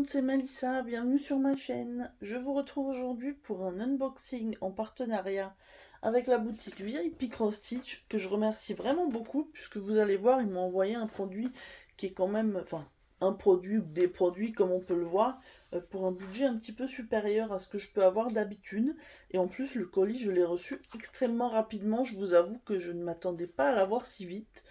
monde, c'est Melissa, bienvenue sur ma chaîne. Je vous retrouve aujourd'hui pour un unboxing en partenariat avec la boutique VIP Cross Stitch, que je remercie vraiment beaucoup, puisque vous allez voir, ils m'ont envoyé un produit qui est quand même, enfin, un produit ou des produits comme on peut le voir, pour un budget un petit peu supérieur à ce que je peux avoir d'habitude. Et en plus, le colis, je l'ai reçu extrêmement rapidement, je vous avoue que je ne m'attendais pas à l'avoir si vite.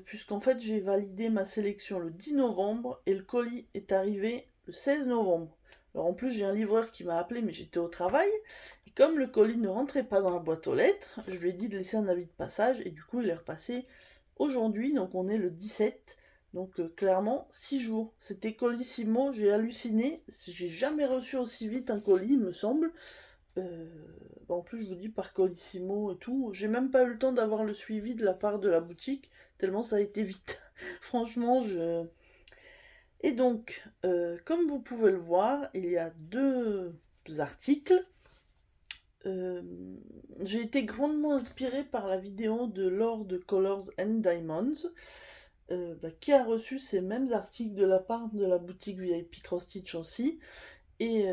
Puisqu'en fait j'ai validé ma sélection le 10 novembre et le colis est arrivé le 16 novembre. Alors en plus j'ai un livreur qui m'a appelé mais j'étais au travail et comme le colis ne rentrait pas dans la boîte aux lettres, je lui ai dit de laisser un avis de passage et du coup il est repassé aujourd'hui, donc on est le 17. Donc clairement 6 jours. C'était colissimo, j'ai halluciné, j'ai jamais reçu aussi vite un colis il me semble. Euh, en plus, je vous dis par Colissimo et tout, j'ai même pas eu le temps d'avoir le suivi de la part de la boutique, tellement ça a été vite. Franchement, je... Et donc, comme vous pouvez le voir, il y a deux articles. Euh, j'ai été grandement inspirée par la vidéo de Lord Colors and Diamonds, qui a reçu ces mêmes articles de la part de la boutique VIP Cross Stitch aussi. Et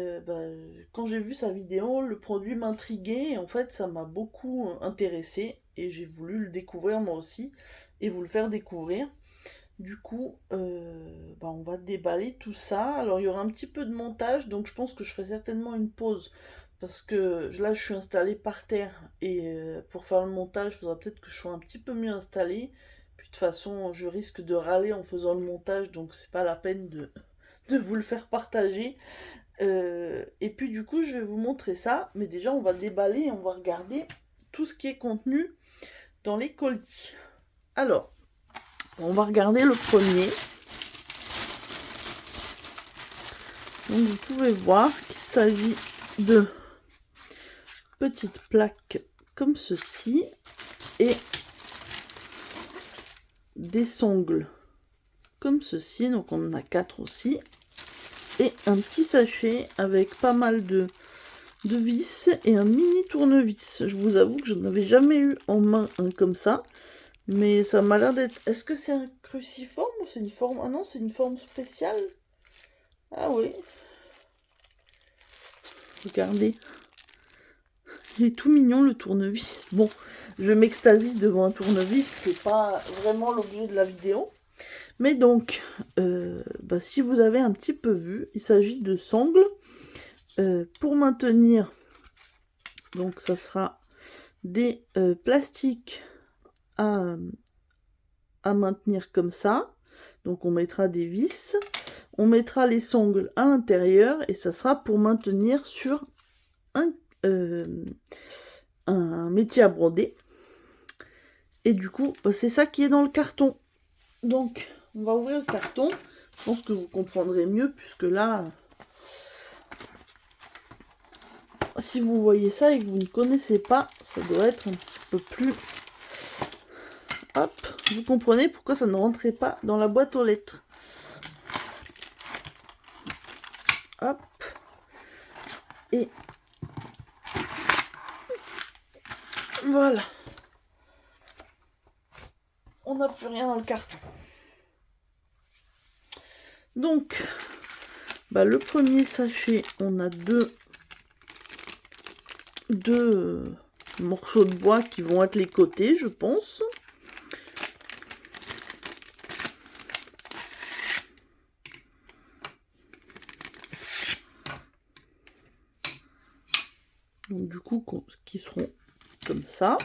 quand j'ai vu sa vidéo, le produit m'intriguait et en fait ça m'a beaucoup intéressé et j'ai voulu le découvrir moi aussi et vous le faire découvrir. Du coup, on va déballer tout ça. Alors il y aura un petit peu de montage, donc je pense que je ferai certainement une pause parce que là je suis installée par terre et pour faire le montage, il faudra peut-être que je sois un petit peu mieux installée. Puis de toute façon, je risque de râler en faisant le montage, donc c'est pas la peine de vous le faire partager. Et puis du coup, je vais vous montrer ça, mais déjà on va déballer et on va regarder tout ce qui est contenu dans les colis. Alors, on va regarder le premier. Donc vous pouvez voir qu'il s'agit de petites plaques comme ceci et des sangles comme ceci. Donc on en a 4 aussi. Et un petit sachet avec pas mal de vis et un mini tournevis. Je vous avoue que je n'avais jamais eu en main un comme ça. Mais ça m'a l'air d'être... Est-ce que c'est un cruciforme ou c'est une forme... Ah non, c'est une forme spéciale. Ah oui. Regardez. Il est tout mignon le tournevis. Bon, je m'extasie devant un tournevis. C'est pas vraiment l'objet de la vidéo. Mais donc, si vous avez un petit peu vu, il s'agit de sangles. Pour maintenir... Donc ça sera des plastiques à maintenir comme ça. Donc on mettra des vis, on mettra les sangles à l'intérieur et ça sera pour maintenir sur un métier à broder. Et du coup, c'est ça qui est dans le carton. Donc on va ouvrir le carton. Je pense que vous comprendrez mieux puisque là, si vous voyez ça et que vous ne connaissez pas, ça doit être un petit peu plus... Hop, vous comprenez pourquoi ça ne rentrait pas dans la boîte aux lettres. Hop. Et voilà. On n'a plus rien dans le carton. Donc, le premier sachet, on a deux morceaux de bois qui vont être les côtés, je pense. Donc du coup, qui seront comme ça.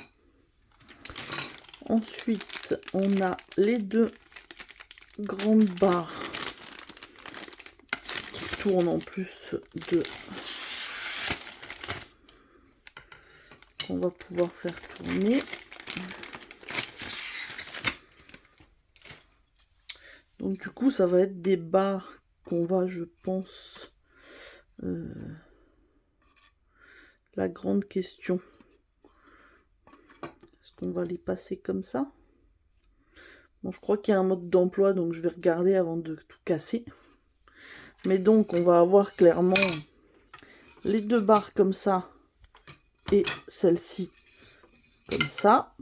Ensuite, on a les deux grandes barres qui tournent en plus de... qu'on va pouvoir faire tourner. Donc du coup, ça va être des barres qu'on va, je pense... la grande question. Est-ce qu'on va les passer comme ça? Bon, je crois qu'il y a un mode d'emploi, donc je vais regarder avant de tout casser. Mais donc, on va avoir clairement les deux barres comme ça et celle-ci comme ça.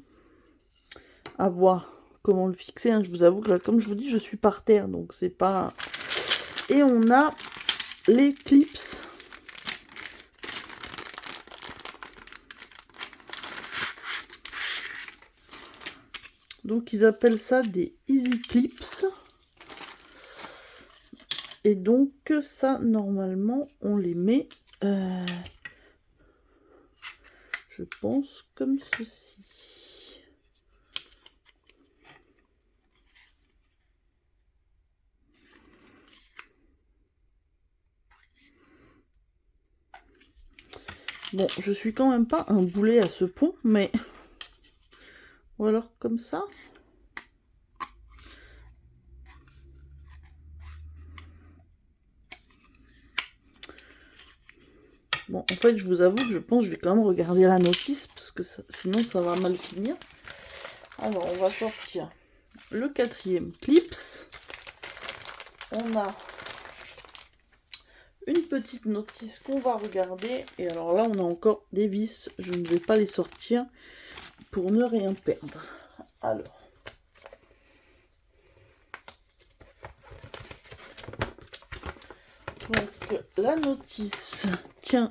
À voir comment le fixer. Hein. Je vous avoue que là, comme je vous dis, je suis par terre, donc c'est pas Et on a les clips. Donc ils appellent ça des Easy Clips. Et donc ça, normalement, on les met, je pense, comme ceci. Bon, je suis quand même pas un boulet à ce point, mais... Ou alors comme ça. Bon, en fait, je vous avoue que je pense que je vais quand même regarder la notice, parce que sinon ça va mal finir. Alors, on va sortir le 4e clips. On a une petite notice qu'on va regarder. Et alors là, on a encore des vis. Je ne vais pas les sortir pour ne rien perdre. Alors. Donc, la notice tient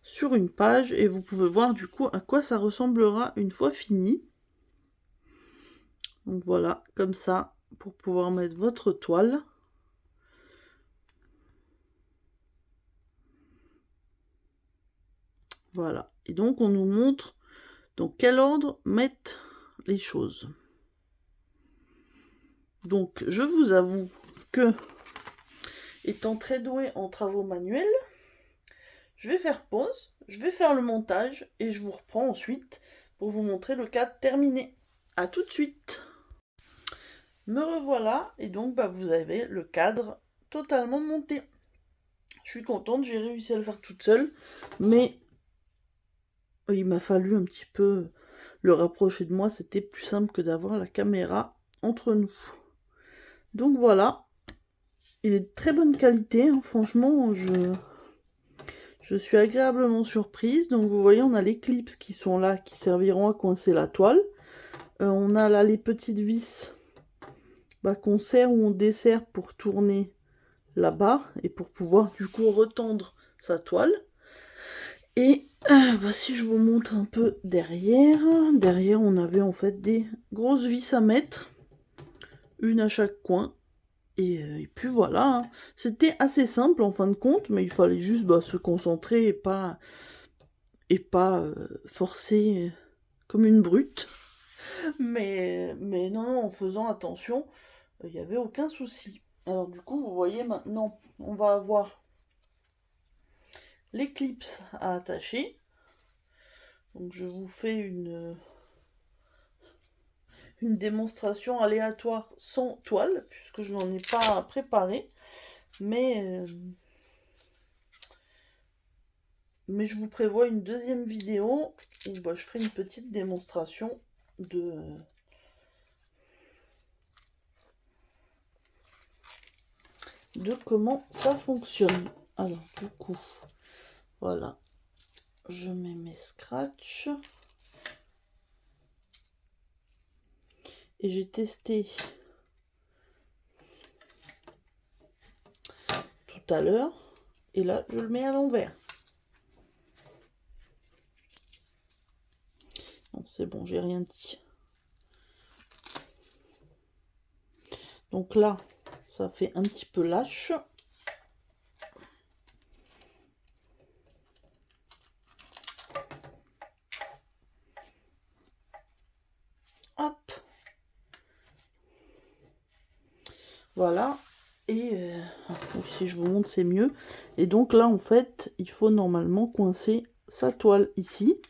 sur une page et vous pouvez voir du coup à quoi ça ressemblera une fois fini. Donc voilà, comme ça, pour pouvoir mettre votre toile. Voilà. Et donc, on nous montre dans quel ordre mettre les choses. Donc, je vous avoue que, étant très douée en travaux manuels, je vais faire pause, je vais faire le montage et je vous reprends ensuite pour vous montrer le cadre terminé. A tout de suite. Me revoilà et donc vous avez le cadre totalement monté. Je suis contente, j'ai réussi à le faire toute seule, mais il m'a fallu un petit peu le rapprocher de moi, c'était plus simple que d'avoir la caméra entre nous. Donc voilà, il est de très bonne qualité, hein. Franchement, je suis agréablement surprise. Donc vous voyez, on a les clips qui sont là, qui serviront à coincer la toile. On a là les petites vis qu'on serre ou on dessert pour tourner la barre et pour pouvoir du coup retendre sa toile. Et si je vous montre un peu derrière, on avait en fait des grosses vis à mettre, une à chaque coin. Et puis voilà, hein. C'était assez simple en fin de compte, mais il fallait juste se concentrer et pas forcer comme une brute. Mais non, en faisant attention, il n'y avait aucun souci. Alors du coup, vous voyez maintenant, on va avoir les clips à attacher. Donc je vous fais une démonstration aléatoire sans toile, puisque je n'en ai pas préparé. Mais je vous prévois une deuxième vidéo où je ferai une petite démonstration de comment ça fonctionne. Alors du coup, voilà, je mets mes scratchs. Et j'ai testé tout à l'heure. Et là, je le mets à l'envers. Non, c'est bon, j'ai rien dit. Donc là, ça fait un petit peu lâche. Hop. Voilà. Et si je vous montre, c'est mieux. Et donc là, en fait, il faut normalement coincer sa toile ici.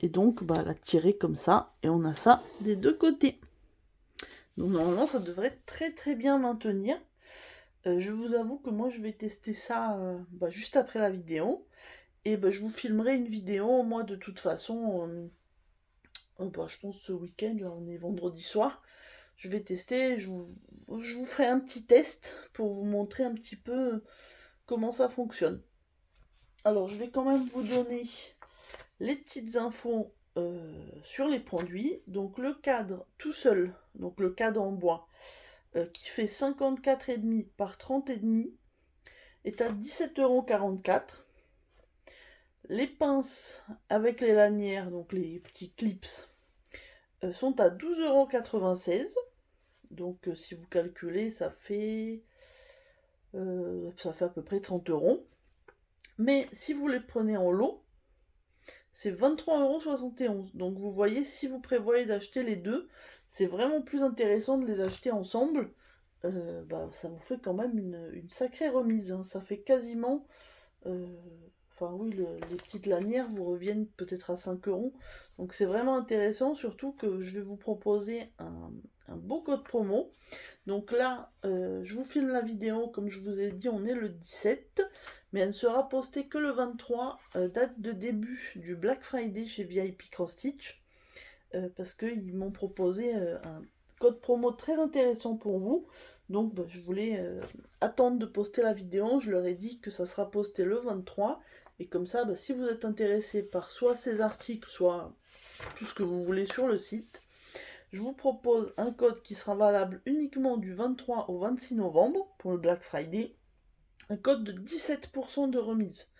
Et donc, la tirer comme ça. Et on a ça des deux côtés. Donc normalement, ça devrait très très bien maintenir. Je vous avoue que moi, je vais tester ça juste après la vidéo. Et je vous filmerai une vidéo, moi, de toute façon... je pense ce week-end, là on est vendredi soir, je vais tester, je vous ferai un petit test pour vous montrer un petit peu comment ça fonctionne. Alors je vais quand même vous donner les petites infos sur les produits. Donc le cadre tout seul, donc le cadre en bois, qui fait 54,5 par 30,5 est à 17,44 €. Les pinces avec les lanières, donc les petits clips, sont à 12,96 €. Donc si vous calculez, ça fait à peu près 30 €. Mais si vous les prenez en lot, c'est 23,71 €. Donc vous voyez, si vous prévoyez d'acheter les deux, c'est vraiment plus intéressant de les acheter ensemble. Ça vous fait quand même une sacrée remise, hein. Ça fait quasiment... Enfin oui, les petites lanières vous reviennent peut-être à 5 €. Donc c'est vraiment intéressant, surtout que je vais vous proposer un beau code promo. Donc là, je vous filme la vidéo, comme je vous ai dit, on est le 17, mais elle ne sera postée que le 23, date de début du Black Friday chez VIP Cross Stitch, parce qu'ils m'ont proposé un code promo très intéressant pour vous. Donc je voulais attendre de poster la vidéo, je leur ai dit que ça sera posté le 23, et comme ça, si vous êtes intéressé par soit ces articles, soit tout ce que vous voulez sur le site, je vous propose un code qui sera valable uniquement du 23 au 26 novembre pour le Black Friday. Un code de 17% de remise.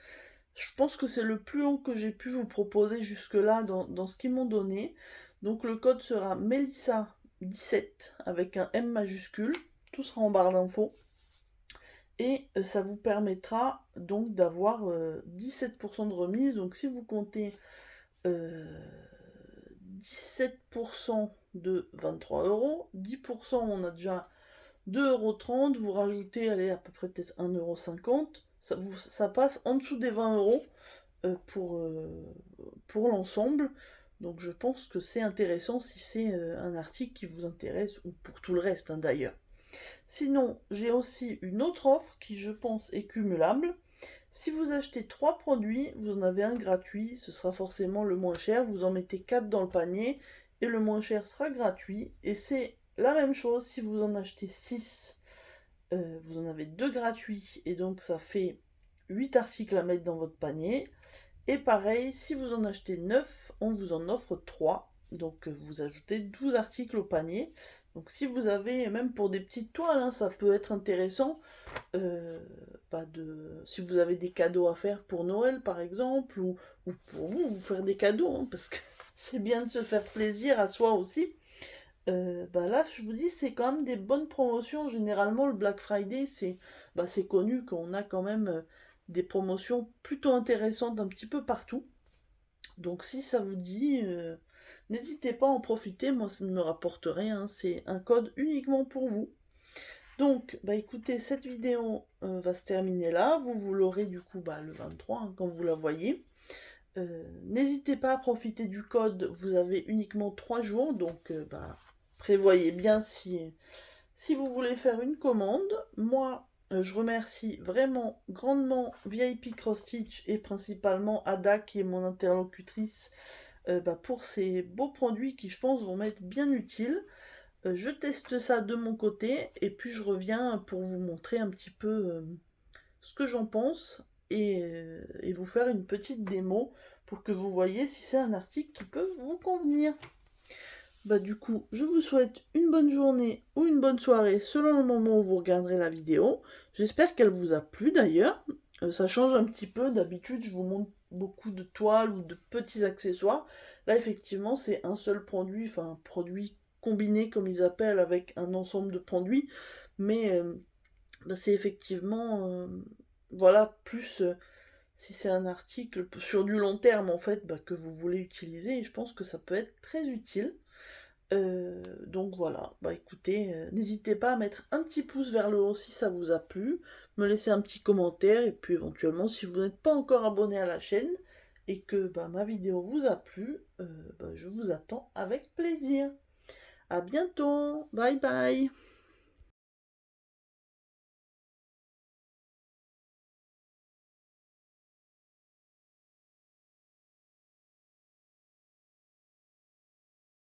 Je pense que c'est le plus haut que j'ai pu vous proposer jusque-là dans ce qu'ils m'ont donné. Donc le code sera Melissa17 avec un M majuscule. Tout sera en barre d'infos. Et ça vous permettra donc d'avoir 17% de remise. Donc si vous comptez 17% de 23 €, 10% on a déjà 2,30 €, vous rajoutez, allez, à peu près peut-être 1,50 €, ça passe en dessous des 20 € pour l'ensemble. Donc je pense que c'est intéressant si c'est un article qui vous intéresse, ou pour tout le reste, hein, d'ailleurs. Sinon, j'ai aussi une autre offre qui, je pense, est cumulable. Si vous achetez 3 produits, vous en avez un gratuit, ce sera forcément le moins cher. Vous en mettez 4 dans le panier et le moins cher sera gratuit. Et c'est la même chose si vous en achetez 6, vous en avez 2 gratuits et donc ça fait 8 articles à mettre dans votre panier. Et pareil, si vous en achetez 9, on vous en offre 3. Donc vous ajoutez 12 articles au panier. Donc si vous avez, même pour des petites toiles, hein, ça peut être intéressant. Si vous avez des cadeaux à faire pour Noël par exemple, ou pour vous faire des cadeaux, hein, parce que c'est bien de se faire plaisir à soi aussi. Là je vous dis, c'est quand même des bonnes promotions. Généralement le Black Friday, c'est connu qu'on a quand même des promotions plutôt intéressantes un petit peu partout. Donc si ça vous dit, n'hésitez pas à en profiter. Moi ça ne me rapporte rien, c'est un code uniquement pour vous. Donc écoutez, cette vidéo va se terminer là. Vous l'aurez du coup le 23, hein, quand vous la voyez. N'hésitez pas à profiter du code, vous avez uniquement 3 jours, donc prévoyez bien si vous voulez faire une commande. Moi, je remercie vraiment grandement VIP Cross Stitch et principalement Ada qui est mon interlocutrice pour ces beaux produits qui, je pense, vont m'être bien utiles. Je teste ça de mon côté et puis je reviens pour vous montrer un petit peu ce que j'en pense et vous faire une petite démo pour que vous voyez si c'est un article qui peut vous convenir. Du coup, je vous souhaite une bonne journée ou une bonne soirée selon le moment où vous regarderez la vidéo. J'espère qu'elle vous a plu d'ailleurs. Ça change un petit peu. D'habitude, je vous montre beaucoup de toiles ou de petits accessoires. Là, effectivement, c'est un seul produit, enfin un produit combiné comme ils appellent avec un ensemble de produits. Mais c'est effectivement, voilà, plus si c'est un article sur du long terme en fait que vous voulez utiliser. Et je pense que ça peut être très utile. Donc voilà, écoutez, n'hésitez pas à mettre un petit pouce vers le haut si ça vous a plu, me laisser un petit commentaire, et puis éventuellement si vous n'êtes pas encore abonné à la chaîne et que ma vidéo vous a plu, je vous attends avec plaisir. À bientôt, bye bye.